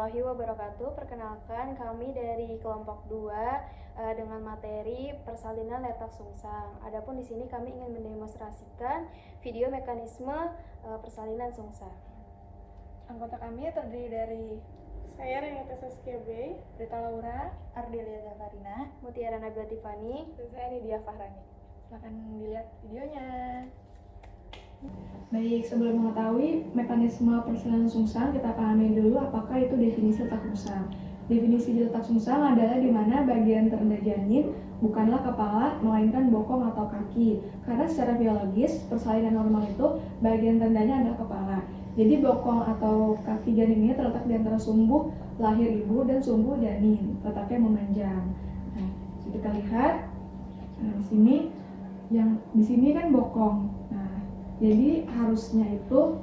warahmatullahi wabarakatuh. Perkenalkan, kami dari kelompok 2 dengan materi persalinan letak sungsang. Adapun di sini kami ingin mendemonstrasikan video mekanisme persalinan sungsang. Anggota kami terdiri dari saya Renata Saskia B, Rita Laura, Ardelia Zafarina, Mutiara Nabila Tiffany, dan saya Nidia Fahrani. Silakan dilihat videonya. Baik, sebelum mengetahui mekanisme persalinan sungsang, kita pahami dulu apakah itu definisi letak sungsang. Definisi letak sungsang adalah di mana bagian terendah janin bukanlah kepala, melainkan bokong atau kaki. Karena secara biologis, persalinan normal itu bagian terendahnya adalah kepala. Jadi bokong atau kaki janin ini terletak di antara sumbu lahir ibu dan sumbu janin, letaknya memanjang. Nah, kita lihat di sini kan bokong. Jadi harusnya itu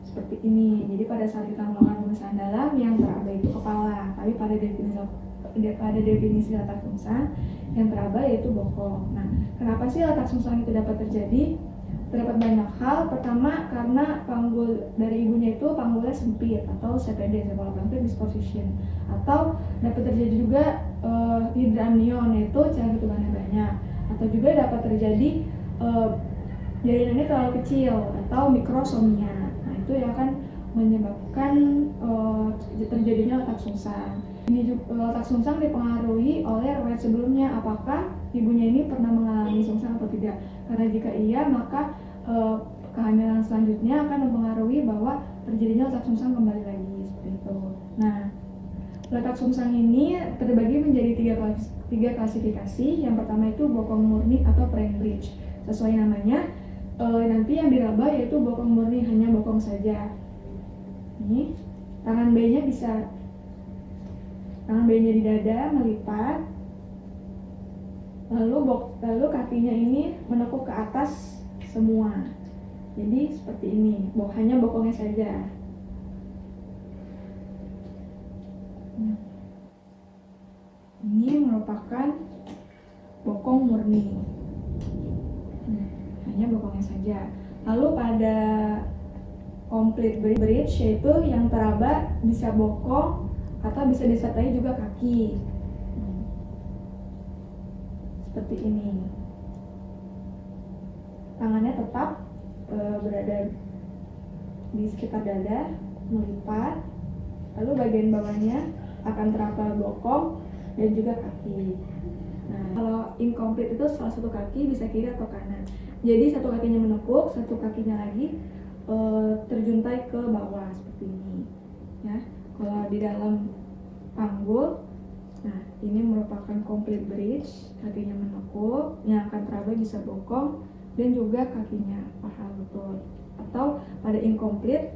seperti ini. Jadi pada saat kita melakukan pemeriksaan dalam, yang teraba itu kepala. Tapi pada definisi letak sungsang, yang teraba yaitu bokong. Nah, kenapa sih letak sungsang itu dapat terjadi? Terdapat banyak hal. Pertama, karena panggul dari ibunya itu panggulnya sempit atau CPD, cephalopancreatic disposition. Atau dapat terjadi juga hidramnion, yaitu cairan ketubannya banyak. Atau juga dapat terjadi jarinannya terlalu kecil atau mikrosomia. Nah, itu yang akan menyebabkan terjadinya letak sungsang. Ini juga, letak sungsang dipengaruhi oleh riwayat sebelumnya, apakah ibunya ini pernah mengalami sungsang atau tidak. Karena jika iya, maka kehamilan selanjutnya akan mempengaruhi bahwa terjadinya letak sungsang kembali lagi, seperti itu. Nah, letak sungsang ini terbagi menjadi tiga klasifikasi. Yang pertama itu bokong murni atau praying bridge. Sesuai namanya, nanti yang diraba yaitu bokong murni, hanya bokong saja. Ini tangan B-nya di dada melipat, lalu kakinya ini menekuk ke atas semua. Jadi seperti ini, hanya bokongnya saja. Ini merupakan bokong murni. Hanya bokongnya saja. Lalu pada complete bridge, yaitu yang teraba bisa bokong atau bisa disertai juga kaki. Seperti ini. Tangannya tetap berada di sekitar dada, melipat. Lalu bagian bawahnya akan teraba bokong dan juga kaki. Nah, kalau incomplete itu salah satu kaki bisa kiri atau kanan. Jadi satu kakinya menekuk, satu kakinya lagi terjuntai ke bawah seperti ini. Ya, kalau di dalam panggul, nah ini merupakan complete bridge, kakinya menekuk, yang akan teraba bisa bokong dan juga kakinya paha lutut. Atau pada incomplete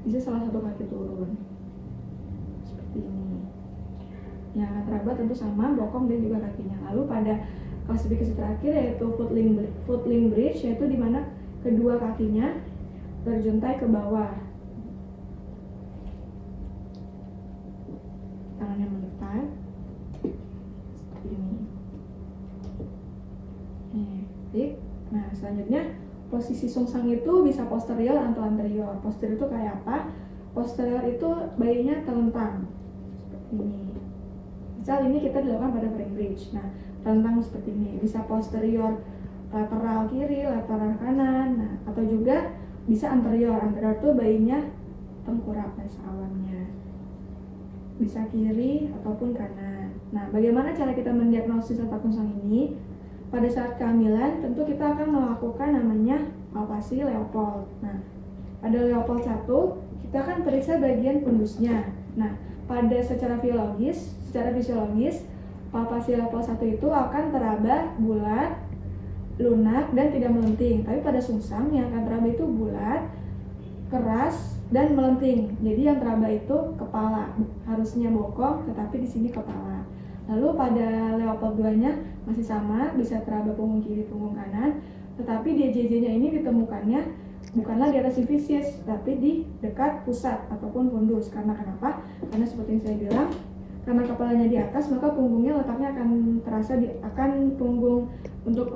bisa salah satu kaki turun seperti ini. Yang akan teraba tentu sama bokong dan juga kakinya. Lalu pada klasifikasi terakhir yaitu footling bridge, yaitu di mana kedua kakinya terjuntai ke bawah, tangannya melipat seperti ini. Nah, selanjutnya posisi sungsang itu bisa posterior atau anterior. Posterior itu kayak apa? Posterior itu bayinya terlentang seperti ini. Misal ini kita dilakukan pada praying bridge. Nah, terlentang seperti ini. Bisa posterior lateral kiri, lateral kanan. Nah, atau juga bisa anterior. Anterior itu bayinya tengkurap pada awalnya. Bisa kiri ataupun kanan. Nah, bagaimana cara kita mendiagnosis letak sungsang ini? Pada saat kehamilan, tentu kita akan melakukan namanya palpasi Leopold. Nah, pada Leopold 1, kita akan periksa bagian fundusnya. Nah, secara fisiologis, palpasi Leopold 1 itu akan teraba bulat, lunak, dan tidak melenting. Tapi pada sungsang yang akan teraba itu bulat, keras, dan melenting. Jadi yang teraba itu kepala, harusnya bokong, tetapi di sini kepala. Lalu pada Leopold 2-nya masih sama, bisa teraba punggung kiri, punggung kanan, tetapi DJJ-nya ini ditemukannya bukanlah di atas sifisis, tapi di dekat pusat ataupun fundus. Karena kenapa? Karena seperti yang saya bilang, karena kepalanya di atas, maka punggungnya letaknya akan terasa punggung untuk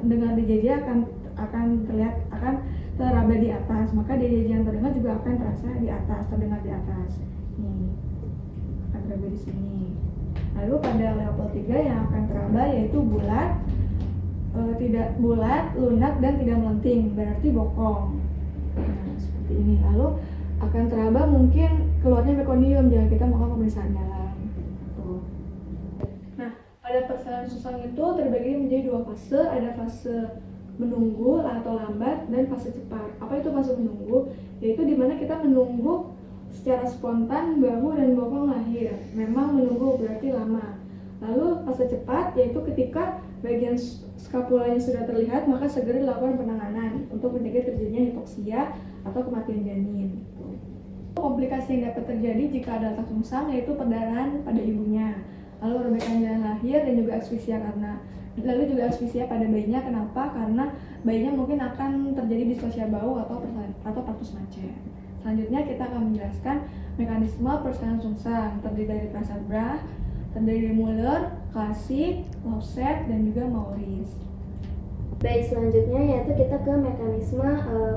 mendengar DJJ akan teraba di atas, maka daya yang terdengar juga akan terasa di atas, terdengar di atas. Nih, akan teraba di sini. Lalu pada level 3 yang akan teraba yaitu bulat, tidak bulat, lunak, dan tidak melenting, berarti bokong. Nah, seperti ini. Lalu akan teraba mungkin keluarnya mekonium jika kita melakukan pemeriksaan dalam. Tuh. Nah, pada persalinan sungsang itu terbagi menjadi 2 fase, ada fase menunggu atau lambat dan fase cepat. Apa itu fase menunggu? Yaitu dimana kita menunggu secara spontan bahu dan bokong lahir. Memang menunggu berarti lama. Lalu fase cepat yaitu ketika bagian skapulanya sudah terlihat, maka segera dilakukan penanganan untuk mencegah terjadinya hipoksia atau kematian janin. Komplikasi yang dapat terjadi jika ada letak sungsang yaitu perdarahan pada ibunya, lalu robekan jalan lahir dan juga asfiksia pada bayinya. Kenapa? Karena bayinya mungkin akan terjadi distosia bau atau partus macet. Selanjutnya kita akan menjelaskan mekanisme persalinan sungsang, terdiri dari Prasabrah, terdiri dari Muller, Klasik, Lausset, dan juga Maurice. Baik, selanjutnya yaitu kita ke mekanisme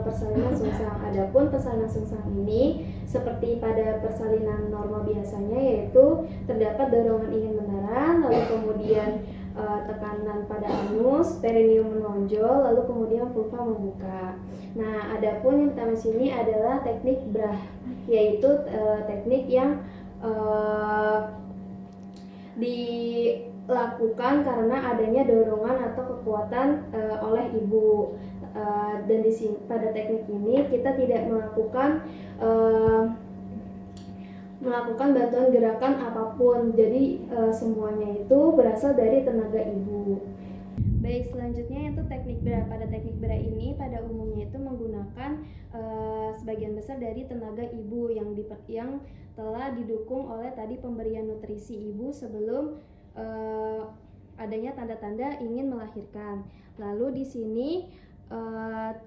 persalinan sungsang. Adapun persalinan sungsang ini seperti pada persalinan normal biasanya, yaitu terdapat dorongan ingin menaran, lalu kemudian tekanan pada anus, perineum menonjol, lalu kemudian vulva membuka. Nah, adapun yang pertama sini adalah teknik Brah, yaitu teknik yang dilakukan karena adanya dorongan atau kekuatan oleh ibu. Dan di sini pada teknik ini kita tidak melakukan bantuan gerakan apapun. Jadi semuanya itu berasal dari tenaga ibu. Baik, selanjutnya yaitu teknik Bra. Pada teknik Bra ini pada umumnya itu menggunakan sebagian besar dari tenaga ibu yang telah didukung oleh tadi pemberian nutrisi ibu sebelum adanya tanda-tanda ingin melahirkan. Lalu di sini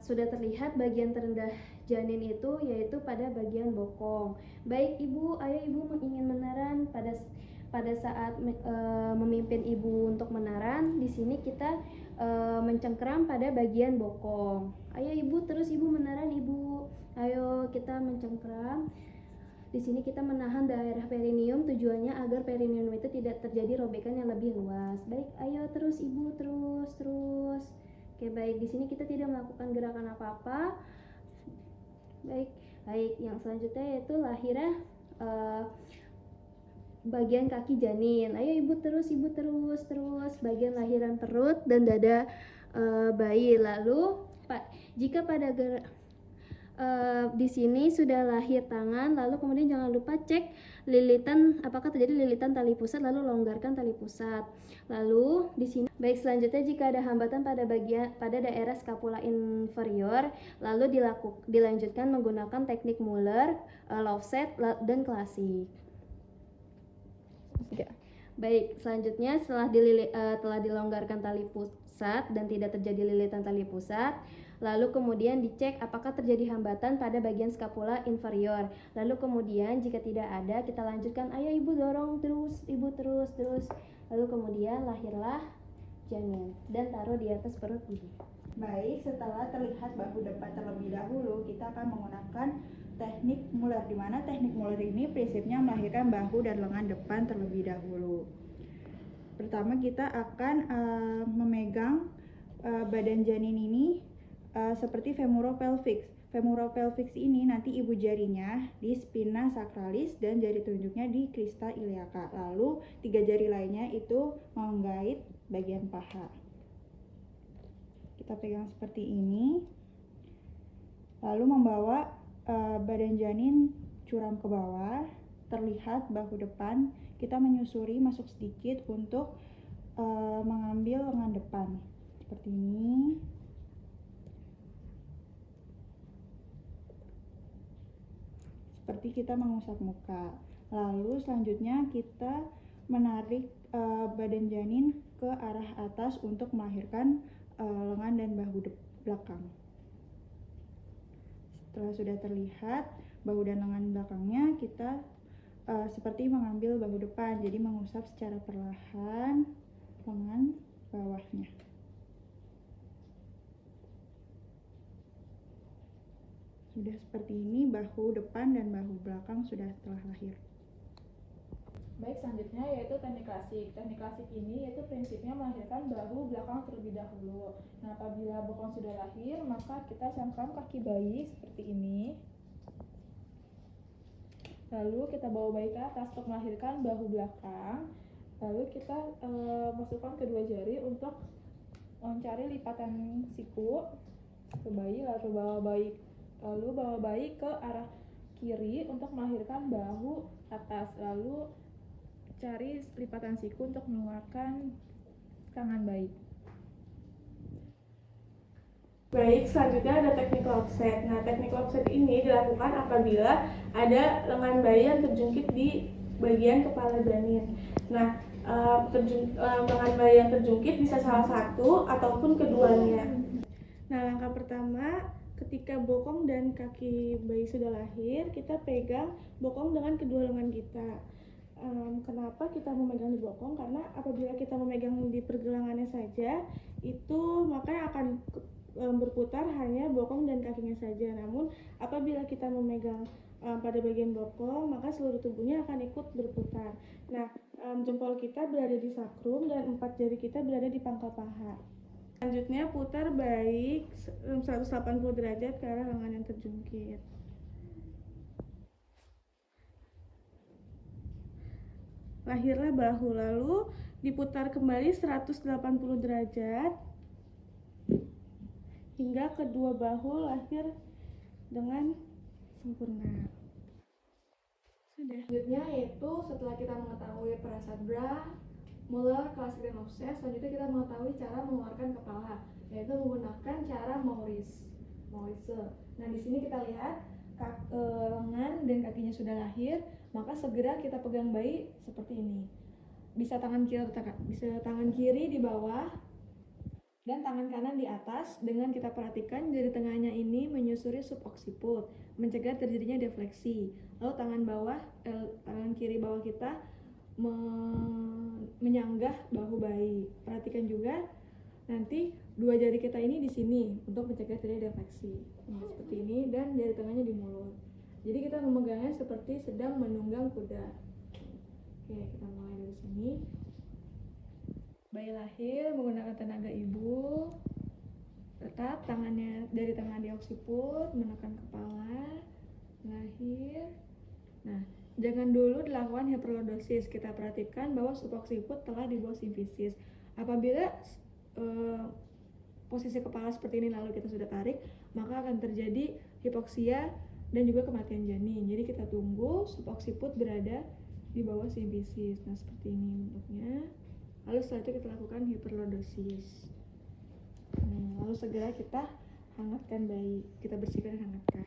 sudah terlihat bagian terendah janin itu yaitu pada bagian bokong. Baik ibu, ayo ibu ingin menaran. Pada saat memimpin ibu untuk menaran, di sini kita mencengkeram pada bagian bokong. Ayo ibu, terus ibu menaran ibu. Ayo kita mencengkeram. Di sini kita menahan daerah perineum, tujuannya agar perineum itu tidak terjadi robekan yang lebih luas. Baik, ayo terus ibu, terus. Oke, baik, di sini kita tidak melakukan gerakan apa-apa. Baik. Yang selanjutnya yaitu lahirnya bagian kaki janin. Ayo ibu terus. Bagian lahiran perut dan dada bayi. Lalu jika pada di sini sudah lahir tangan, lalu kemudian jangan lupa cek lilitan, apakah terjadi lilitan tali pusat, lalu longgarkan tali pusat. Lalu di sini baik, selanjutnya jika ada hambatan pada daerah skapula inferior, lalu dilanjutkan menggunakan teknik Muller, Lausset, dan Klasik. Baik, selanjutnya setelah telah dilonggarkan tali pusat dan tidak terjadi lilitan tali pusat, lalu kemudian dicek apakah terjadi hambatan pada bagian skapula inferior. Lalu kemudian jika tidak ada, kita lanjutkan, ayo ibu dorong terus, ibu terus. Lalu kemudian lahirlah janin dan taruh di atas perut ibu. Baik, setelah terlihat bahu depan terlebih dahulu, kita akan menggunakan teknik Muller, di mana teknik Muller ini prinsipnya melahirkan bahu dan lengan depan terlebih dahulu. Pertama kita akan memegang badan janin ini seperti femoropelvic. Femoropelvic ini nanti ibu jarinya di spina sacralis dan jari telunjuknya di crista iliaca. Lalu 3 jari lainnya itu menggait bagian paha. Kita pegang seperti ini. Lalu membawa badan janin curam ke bawah, terlihat bahu depan. Kita menyusuri masuk sedikit untuk mengambil lengan depan seperti ini. Seperti kita mengusap muka. Lalu selanjutnya kita menarik badan janin ke arah atas untuk melahirkan lengan dan bahu belakang. Setelah sudah terlihat bahu dan lengan belakangnya, kita seperti mengambil bahu depan, jadi mengusap secara perlahan lengan bawahnya. Sudah seperti ini, bahu depan dan bahu belakang sudah telah lahir. Baik, selanjutnya yaitu teknik klasik. Teknik klasik ini yaitu prinsipnya melahirkan bahu belakang terlebih dahulu. Nah, apabila bokong sudah lahir, maka kita cangkram kaki bayi seperti ini. Lalu kita bawa bayi ke atas untuk melahirkan bahu belakang. Lalu kita masukkan kedua jari untuk mencari lipatan siku ke bayi, lalu bawa bayi ke arah kiri untuk melahirkan bahu atas, lalu cari lipatan siku untuk mengeluarkan tangan bayi. Baik, selanjutnya ada teknik lopset. Nah, teknik lopset ini dilakukan apabila ada lengan bayi yang terjungkit di bagian kepala janin. Nah, lengan bayi yang terjungkit bisa salah satu ataupun keduanya. Nah, langkah pertama ketika bokong dan kaki bayi sudah lahir, kita pegang bokong dengan kedua lengan kita. Kenapa kita memegang di bokong? Karena apabila kita memegang di pergelangannya saja, itu maka akan berputar hanya bokong dan kakinya saja. Namun apabila kita memegang pada bagian bokong, maka seluruh tubuhnya akan ikut berputar. Nah, jempol kita berada di sakrum dan 4 jari kita berada di pangkal paha. Selanjutnya putar baik 180 derajat ke arah lengan yang terjungkit. Lahirlah bahu, lalu diputar kembali 180 derajat hingga kedua bahu lahir dengan sempurna. Sudah. Selanjutnya yaitu setelah kita mengetahui prasabra, muller, klasik, dan offset, selanjutnya kita mengetahui cara mengeluarkan kepala, yaitu menggunakan cara Maurice. Nah, di sini kita lihat lengan dan kakinya sudah lahir, maka segera kita pegang bayi seperti ini. Bisa tangan kiri di bawah dan tangan kanan di atas, dengan kita perhatikan jari tengahnya ini menyusuri subocciput, mencegah terjadinya defleksi. Lalu tangan kiri bawah kita menyanggah bahu bayi. Perhatikan juga nanti dua jari kita ini di sini untuk mencegah terjadi defleksi. Nah, seperti ini, dan jari tengahnya di mulut. Jadi kita memegangnya seperti sedang menunggang kuda. Oke, kita mulai dari sini. Bayi lahir menggunakan tenaga ibu. Tetap dari tangan di occiput, menekan kepala, lahir. Nah, jangan dulu dilakukan hiperlordosis. Kita perhatikan bahwa subocciput telah di bawah simfisis. Apabila posisi kepala seperti ini lalu kita sudah tarik, maka akan terjadi hipoksia dan juga kematian janin. Jadi kita tunggu subocciput berada di bawah simfisis. Nah, seperti ini bentuknya. Lalu setelah itu kita lakukan hiperlordosis. Lalu segera kita hangatkan bayi, kita bersihkan dan hangatkan.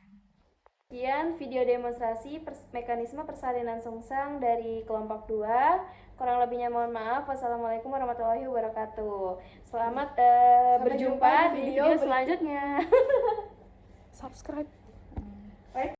Sekian video demonstrasi mekanisme persalinan sungsang dari kelompok 2. Kurang lebihnya mohon maaf. Wassalamualaikum warahmatullahi wabarakatuh. Selamat berjumpa di video selanjutnya. Subscribe.